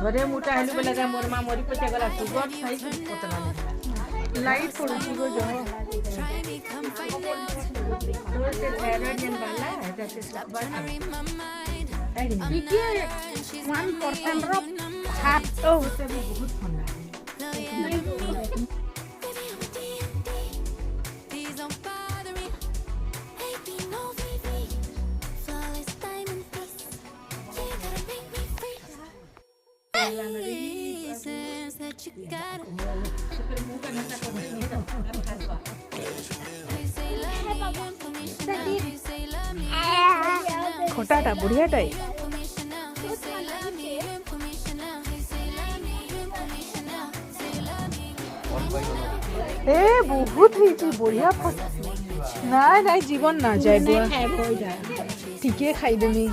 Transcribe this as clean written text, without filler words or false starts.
थोड़े मोटा हेलु बेला जा मोर मां मरी पचे गला सुगर साइज पतला लाइट पड़ुची गो जो तो से थायराइड जन वाला है से सब बात देखिए 1% रो हाथ ओ से बहुत ठंडा खोटाटा बुढ़ियाटाई ए बहुत ही बढ़िया ना ना जीवन ना जाए ठीक है खाई देमी